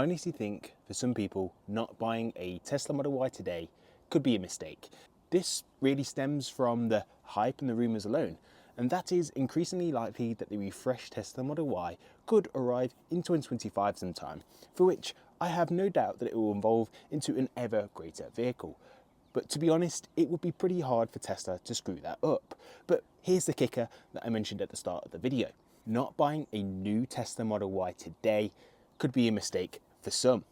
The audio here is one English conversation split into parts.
I honestly think for some people, not buying a Tesla Model Y today could be a mistake. This really stems from the hype and the rumours alone, and that is increasingly likely that the refreshed Tesla Model Y could arrive in 2025 sometime, for which I have no doubt that it will evolve into an ever greater vehicle. But to be honest, it would be pretty hard for Tesla to screw that up. But here's the kicker that I mentioned at the start of the video. Not buying a new Tesla Model Y today could be a mistake for some.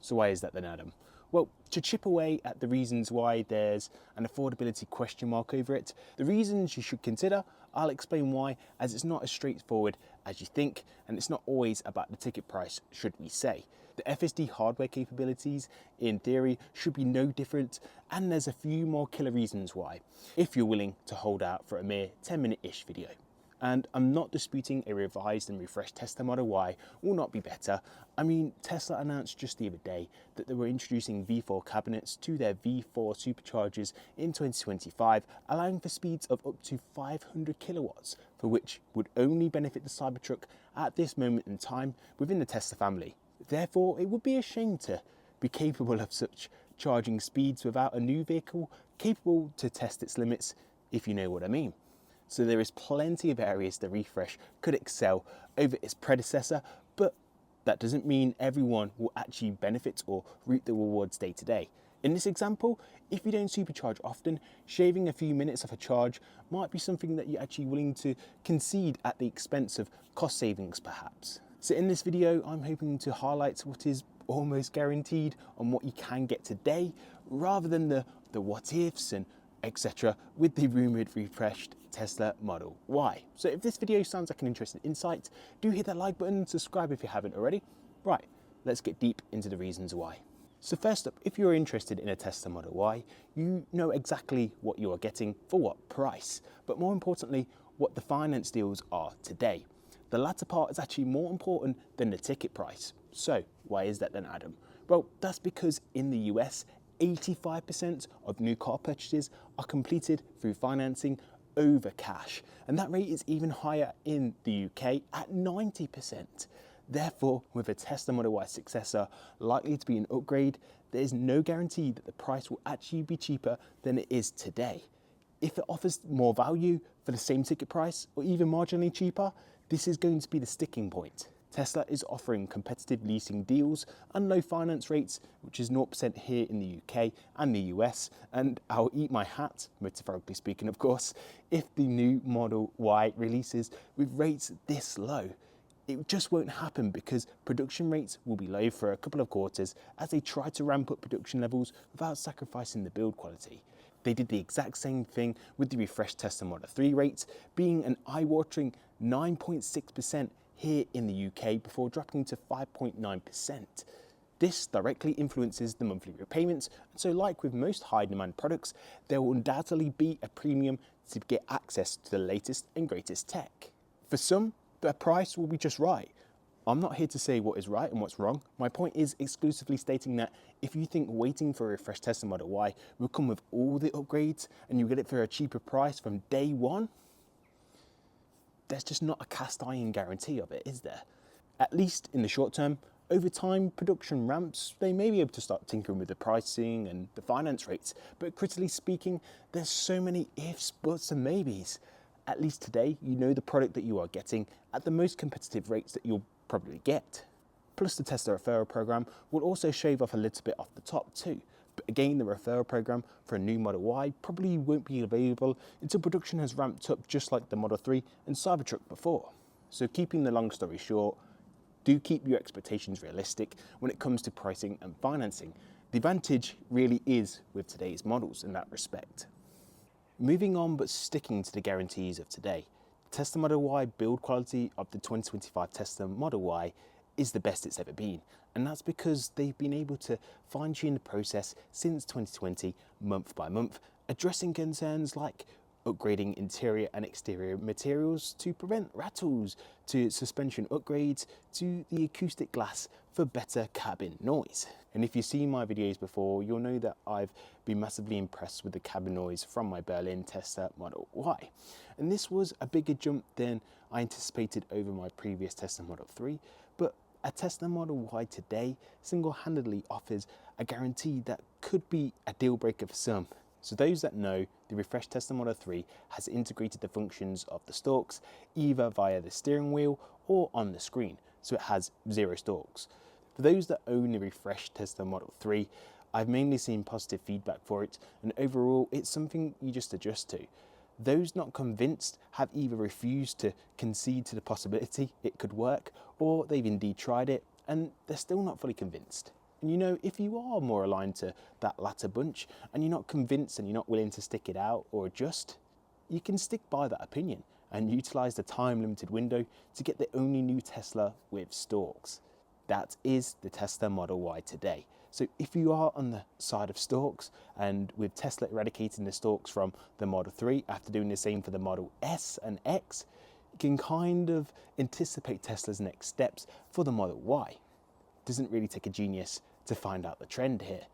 So why is that then, Adam? Well, to chip away at the reasons why there's an affordability question mark over it, the reasons you should consider, I'll explain why, as it's not as straightforward as you think, and it's not always about the ticket price, should we say. The FSD hardware capabilities, in theory, should be no different, and there's a few more killer reasons why, if you're willing to hold out for a mere 10-minute-ish video. And I'm not disputing a revised and refreshed Tesla Model Y will not be better. I mean, Tesla announced just the other day that they were introducing V4 cabinets to their V4 superchargers in 2025, allowing for speeds of up to 500 kilowatts, for which would only benefit the Cybertruck at this moment in time within the Tesla family. Therefore, it would be a shame to be capable of such charging speeds without a new vehicle capable to test its limits, if you know what I mean. So there is plenty of areas the refresh could excel over its predecessor, but that doesn't mean everyone will actually benefit or reap the rewards day to day. In this example, if you don't supercharge often, shaving a few minutes off a charge might be something that you're actually willing to concede at the expense of cost savings perhaps. So in this video, I'm hoping to highlight what is almost guaranteed on what you can get today, rather than the what ifs and etc. with the rumoured refreshed Tesla Model Y. So if this video sounds like an interesting insight, do hit that like button and subscribe if you haven't already. Right, let's get deep into the reasons why. So first up, if you're interested in a Tesla Model Y, you know exactly what you are getting for what price, but more importantly, what the finance deals are today. The latter part is actually more important than the ticket price. So why is that then, Adam? Well, that's because in the US, 85% of new car purchases are completed through financing over cash, and that rate is even higher in the UK at 90%. Therefore, with a Tesla Model Y successor likely to be an upgrade, there is no guarantee that the price will actually be cheaper than it is today. If it offers more value for the same ticket price or even marginally cheaper, this is going to be the sticking point. Tesla is offering competitive leasing deals and low finance rates, which is 0% here in the UK and the US, and I'll eat my hat, metaphorically speaking of course, if the new Model Y releases with rates this low. It just won't happen because production rates will be low for a couple of quarters as they try to ramp up production levels without sacrificing the build quality. They did the exact same thing with the refreshed Tesla Model 3 rates, being an eye-watering 9.6% here in the UK before dropping to 5.9%. This directly influences the monthly repayments, and so like with most high demand products, there will undoubtedly be a premium to get access to the latest and greatest tech. For some, the price will be just right. I'm not here to say what is right and what's wrong. My point is exclusively stating that if you think waiting for a refreshed Tesla Model Y will come with all the upgrades and you get it for a cheaper price from day one, there's just not a cast iron guarantee of it, is there? At least in the short term. Over time, production ramps, they may be able to start tinkering with the pricing and the finance rates, but critically speaking, there's so many ifs, buts and maybes. At least today, you know the product that you are getting at the most competitive rates that you'll probably get. Plus the Tesla referral program will also shave off a little bit off the top too. But again, the referral program for a new Model Y probably won't be available until production has ramped up, just like the Model 3 and Cybertruck before. So keeping the long story short, do keep your expectations realistic when it comes to pricing and financing. The advantage really is with today's models in that respect. Moving on, but sticking to the guarantees of today, the Tesla Model Y build quality of the 2025 Tesla Model Y is the best it's ever been, and that's because they've been able to fine-tune the process since 2020 month by month, addressing concerns like upgrading interior and exterior materials to prevent rattles, to suspension upgrades, to the acoustic glass for better cabin noise. And if you've seen my videos before, you'll know that I've been massively impressed with the cabin noise from my Berlin Tesla Model Y. And this was a bigger jump than I anticipated over my previous Tesla Model 3, but a Tesla Model Y today single-handedly offers a guarantee that could be a deal breaker for some. So those that know, the refreshed Tesla Model 3 has integrated the functions of the stalks either via the steering wheel or on the screen, so it has 0 stalks. For those that own the refreshed Tesla Model 3, I've mainly seen positive feedback for it, and overall it's something you just adjust to. Those not convinced have either refused to concede to the possibility it could work, or they've indeed tried it and they're still not fully convinced. And you know, if you are more aligned to that latter bunch and you're not convinced and you're not willing to stick it out or adjust, you can stick by that opinion and utilise the time limited window to get the only new Tesla with stalks. That is the Tesla Model Y today. So if you are on the side of stalks, and with Tesla eradicating the stalks from the Model 3 after doing the same for the Model S and X, you can kind of anticipate Tesla's next steps for the Model Y. Doesn't really take a genius to find out the trend here.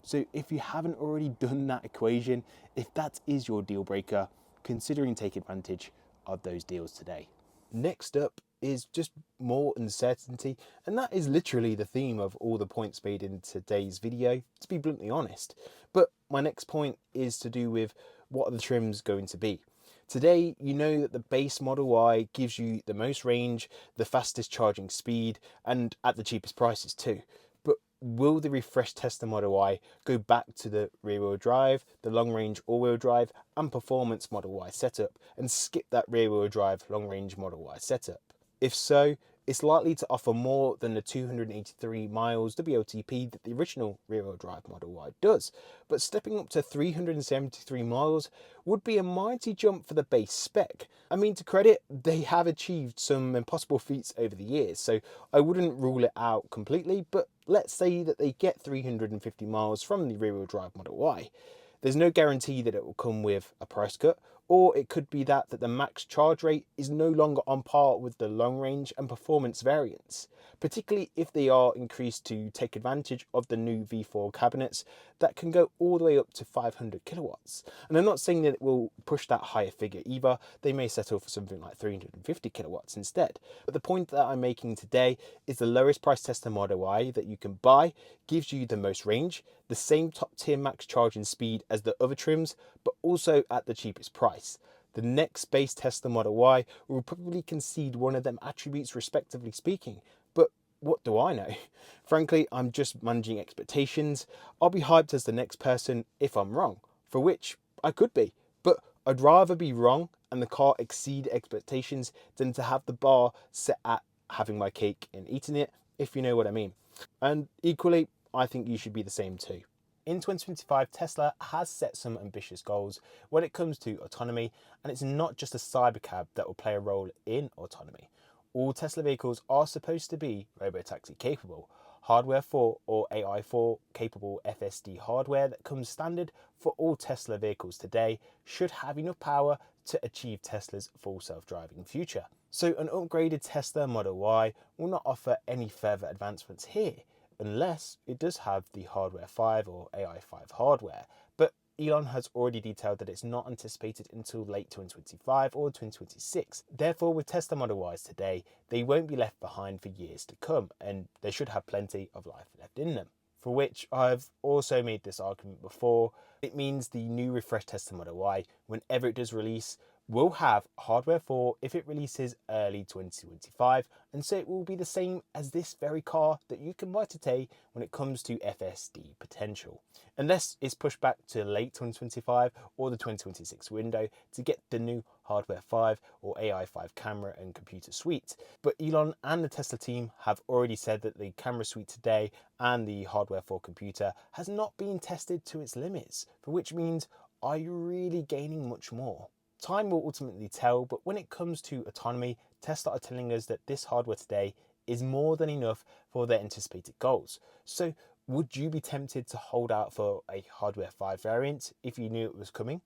So if you haven't already done that equation, if that is your deal breaker, considering take advantage of those deals today. Next up is just more uncertainty, and that is literally the theme of all the points made in today's video, to be bluntly honest. But my next point is to do with what are the trims going to be. Today, you know that the base Model Y gives you the most range, the fastest charging speed, and at the cheapest prices too. But will the refreshed Tesla Model Y go back to the rear-wheel drive, the long-range all-wheel drive, and performance Model Y setup, and skip that rear-wheel drive, long-range Model Y setup? If so, it's likely to offer more than the 283 miles WLTP that the original rear-wheel drive Model Y does, but stepping up to 373 miles would be a mighty jump for the base spec. I mean, to credit, they have achieved some impossible feats over the years, so I wouldn't rule it out completely, but let's say that they get 350 miles from the rear-wheel drive Model Y. There's no guarantee that it will come with a price cut, or it could be that the max charge rate is no longer on par with the long range and performance variants, particularly if they are increased to take advantage of the new V4 cabinets that can go all the way up to 500 kilowatts. And I'm not saying that it will push that higher figure either, they may settle for something like 350 kilowatts instead. But the point that I'm making today is the lowest price Tesla Model Y that you can buy gives you the most range, the same top tier max charging speed as the other trims, but also at the cheapest price. The next base Tesla Model Y will probably concede one of them attributes respectively speaking, but what do I know? Frankly, I'm just managing expectations. I'll be hyped as the next person if I'm wrong, for which I could be, but I'd rather be wrong and the car exceed expectations than to have the bar set at having my cake and eating it, if you know what I mean. And equally, I think you should be the same too. In 2025, Tesla has set some ambitious goals when it comes to autonomy, and it's not just a cybercab that will play a role in autonomy. All Tesla vehicles are supposed to be Robotaxi capable. Hardware 4 or AI 4 capable FSD hardware that comes standard for all Tesla vehicles today should have enough power to achieve Tesla's full self-driving future. So an upgraded Tesla Model Y will not offer any further advancements here, unless it does have the Hardware 5 or AI 5 hardware. But Elon has already detailed that it's not anticipated until late 2025 or 2026. Therefore, with Tesla Model Ys today, they won't be left behind for years to come, and they should have plenty of life left in them. For which I've also made this argument before. It means the new refreshed Tesla Model Y, whenever it does release, will have hardware 4 if it releases early 2025, and so it will be the same as this very car that you can buy today when it comes to FSD potential, unless it's pushed back to late 2025 or the 2026 window to get the new hardware 5 or AI 5 camera and computer suite. But Elon and the Tesla team have already said that the camera suite today and the hardware 4 computer has not been tested to its limits, for which means, are you really gaining much more? Time will ultimately tell, but when it comes to autonomy, Tesla are telling us that this hardware today is more than enough for their anticipated goals. So would you be tempted to hold out for a hardware 5 variant if you knew it was coming?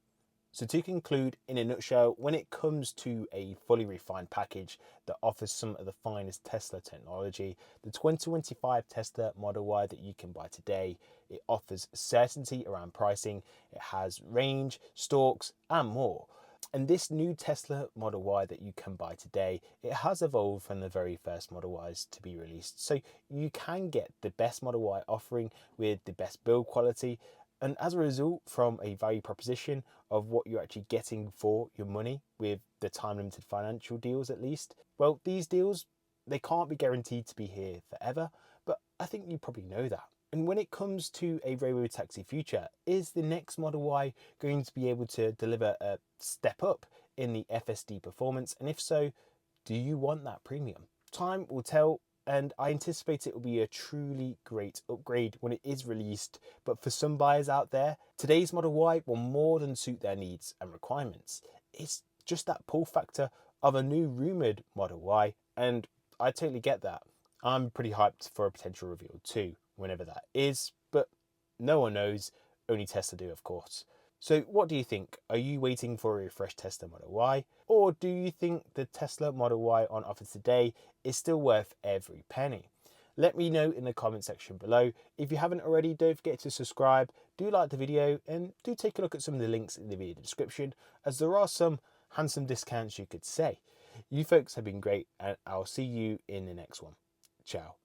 So to conclude, in a nutshell, when it comes to a fully refined package that offers some of the finest Tesla technology, the 2025 Tesla Model Y that you can buy today, it offers certainty around pricing, it has range, stalks, and more. And this new Tesla Model Y that you can buy today, it has evolved from the very first Model Ys to be released. So you can get the best Model Y offering with the best build quality. And as a result, from a value proposition of what you're actually getting for your money with the time limited financial deals at least, well, these deals, they can't be guaranteed to be here forever, but I think you probably know that. And when it comes to a Robotaxi future, is the next Model Y going to be able to deliver a step up in the FSD performance? And if so, do you want that premium? Time will tell, and I anticipate it will be a truly great upgrade when it is released. But for some buyers out there, today's Model Y will more than suit their needs and requirements. It's just that pull factor of a new rumoured Model Y, and I totally get that. I'm pretty hyped for a potential reveal too, whenever that is, but no one knows, only Tesla do, of course. So what do you think? Are you waiting for a refreshed Tesla Model Y? Or do you think the Tesla Model Y on offer today is still worth every penny? Let me know in the comment section below. If you haven't already, don't forget to subscribe, do like the video, and do take a look at some of the links in the video description, as there are some handsome discounts you could say. You folks have been great, and I'll see you in the next one. Ciao.